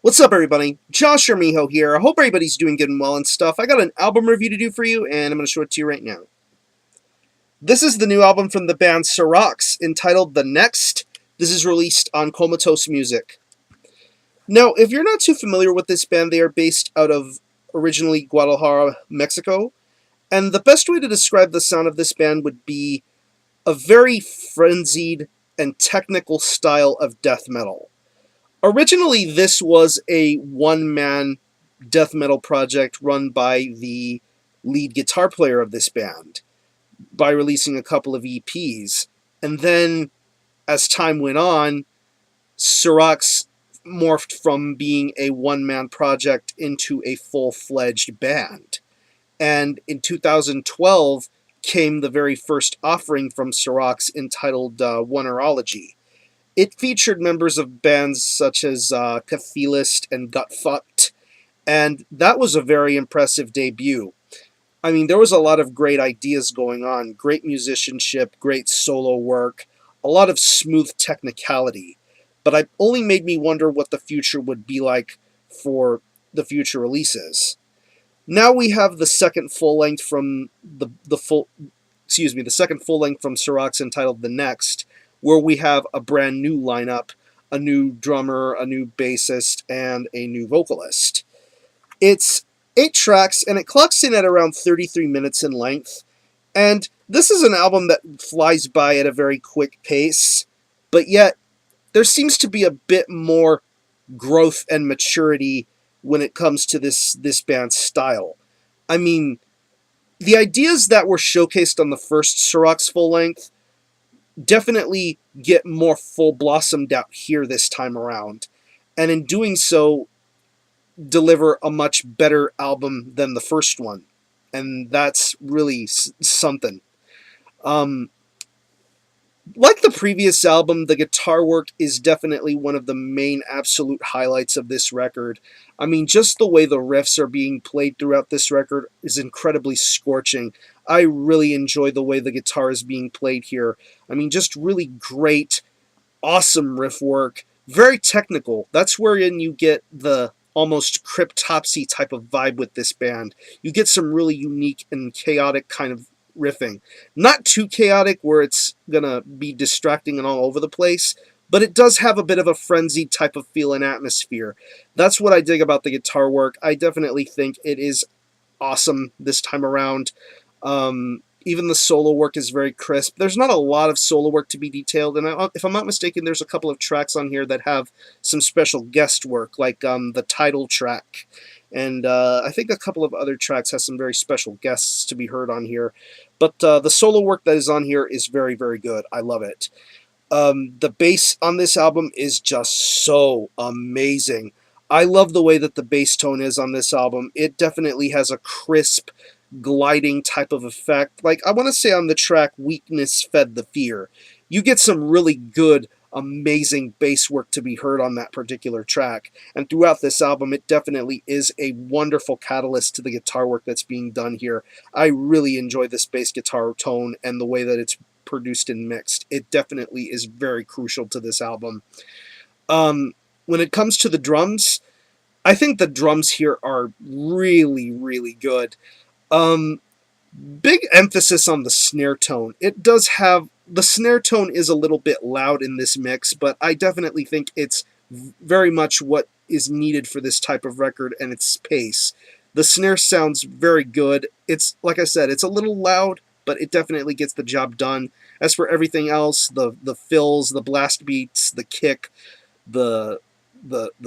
What's up, everybody? Josh or Miho here. I hope everybody's doing good and well and stuff. I got an album review to do for you, and I'm going to show it to you right now. This is the new album from the band Serocs, entitled The Next. This is released on Comatose Music. Now, if you're not too familiar with this band, they are based out of originally Guadalajara, Mexico, and the best way to describe the sound of this band would be a very frenzied and technical style of death metal. Originally, this was a one-man death metal project run by the lead guitar player of this band by releasing a couple of EPs. And then, as time went on, Serocs morphed from being a one-man project into a full-fledged band. And in 2012 came the very first offering from Serocs entitled Runnerjma. It featured members of bands such as Cathelist and Gutfucked, and that was a very impressive debut. I mean, there was a lot of great ideas going on, great musicianship, great solo work, a lot of smooth technicality, but it only made me wonder what the future would be like for the future releases. Now we have the second full length from the second full length from Serocs entitled The Next, where we have a brand new lineup, a new drummer, a new bassist, and a new vocalist. It's 8 tracks, and it clocks in at around 33 minutes in length, and this is an album that flies by at a very quick pace, but yet there seems to be a bit more growth and maturity when it comes to this band's style. I mean, the ideas that were showcased on the first Serocs full length definitely get more full blossomed out here this time around, and in doing so deliver a much better album than the first one, and that's really something. Like the previous album, the guitar work is definitely one of the main absolute highlights of this record. I mean, just the way the riffs are being played throughout this record is incredibly scorching. I really enjoy the way the guitar is being played here. I mean, just really great, awesome riff work. Very technical. That's wherein you get the almost cryptopsy type of vibe with this band. You get some really unique and chaotic kind of riffing. Not too chaotic where it's gonna be distracting and all over the place, but it does have a bit of a frenzied type of feel and atmosphere. That's what I dig about the guitar work. I definitely think it is awesome this time around. Even the solo work is very crisp. There's not a lot of solo work to be detailed, and if I'm not mistaken, there's a couple of tracks on here that have some special guest work, like the title track. And I think a couple of other tracks have some very special guests to be heard on here. But the solo work that is on here is very, very good. I love it. The bass on this album is just so amazing. I love the way that the bass tone is on this album. It definitely has a crisp, gliding type of effect. Like, I want to say on the track Weakness Fed the Fear, you get some really good, amazing bass work to be heard on that particular track. And throughout this album, it definitely is a wonderful catalyst to the guitar work that's being done here. I really enjoy this bass guitar tone and the way that it's produced and mixed. It definitely is very crucial to this album. When it comes to the drums, I think the drums here are really, really good. Big emphasis on the snare tone. It does have, the snare tone is a little bit loud in this mix, but I definitely think it's very much what is needed for this type of record and its pace. The snare sounds very good. It's, like I said, it's a little loud, but it definitely gets the job done. As for everything else, the fills, the blast beats, the kick, the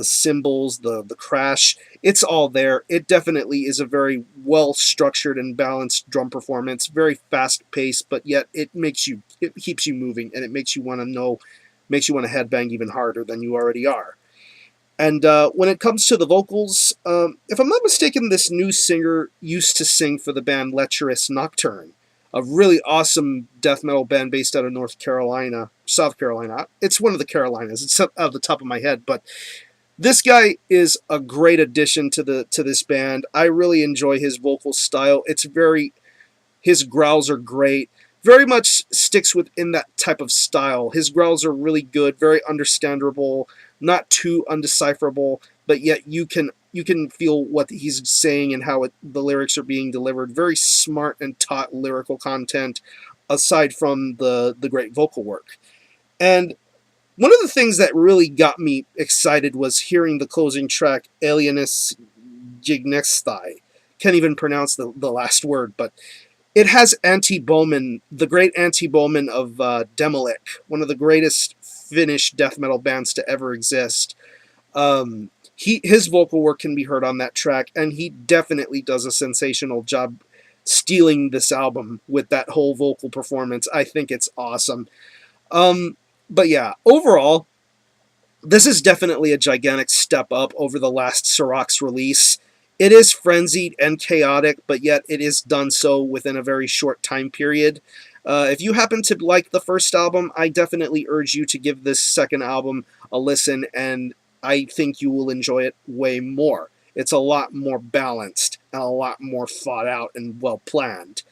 cymbals, the crash, it's all there. It definitely is a very well structured and balanced drum performance, very fast paced, but yet it keeps you moving, and it makes you want to headbang even harder than you already are. And when it comes to the vocals, if I'm not mistaken, this new singer used to sing for the band Lecherous Nocturne, a really awesome death metal band based out of South Carolina. It's one of the Carolinas. It's out of the top of my head, but this guy is a great addition to this band. I really enjoy his vocal style. His growls are great. Very much sticks within that type of style. His growls are really good, very understandable, not too undecipherable, but yet you can feel what he's saying and how the lyrics are being delivered. Very smart and taut lyrical content, aside from the great vocal work. And one of the things that really got me excited was hearing the closing track, Alienus Gignexthai. Can't even pronounce the last word, but it has Antti Bowman, the great Antti Bowman of Demolik, one of the greatest Finnish death metal bands to ever exist. His vocal work can be heard on that track, and he definitely does a sensational job stealing this album with that whole vocal performance. I think it's awesome. But yeah, overall, this is definitely a gigantic step up over the last Serocs release. It is frenzied and chaotic, but yet it is done so within a very short time period. If you happen to like the first album, I definitely urge you to give this second album a listen, and I think you will enjoy it way more. It's a lot more balanced and a lot more thought out and well planned.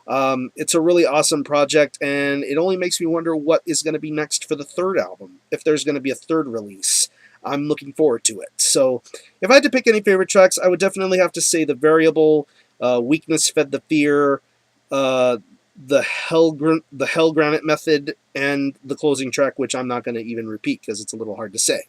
It's a really awesome project, and it only makes me wonder what is going to be next for the third album, if there's going to be a third release. I'm looking forward to it. So, if I had to pick any favorite tracks, I would definitely have to say The Variable, Weakness Fed the Fear, the Hell Granite Method, and the closing track, which I'm not going to even repeat because it's a little hard to say.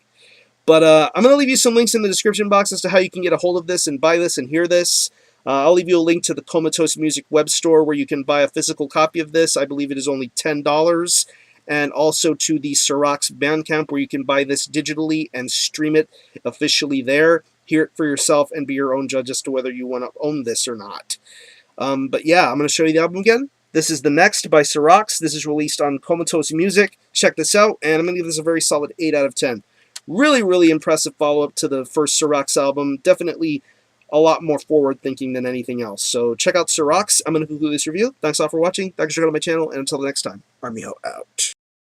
But I'm going to leave you some links in the description box as to how you can get a hold of this and buy this and hear this. I'll leave you a link to the Comatose Music web store where you can buy a physical copy of this. I believe it is only $10. And also to the Serocs Bandcamp where you can buy this digitally and stream it officially there. Hear it for yourself and be your own judge as to whether you want to own this or not. But yeah, I'm going to show you the album again. This is The Next by Serocs. This is released on Comatose Music. Check this out, and I'm going to give this a very solid 8 out of 10. Really, really impressive follow-up to the first Serocs album. Definitely a lot more forward-thinking than anything else. So check out Serocs. I'm going to conclude this review. Thanks all for watching. Thanks for checking out my channel, and until the next time, Armijo out.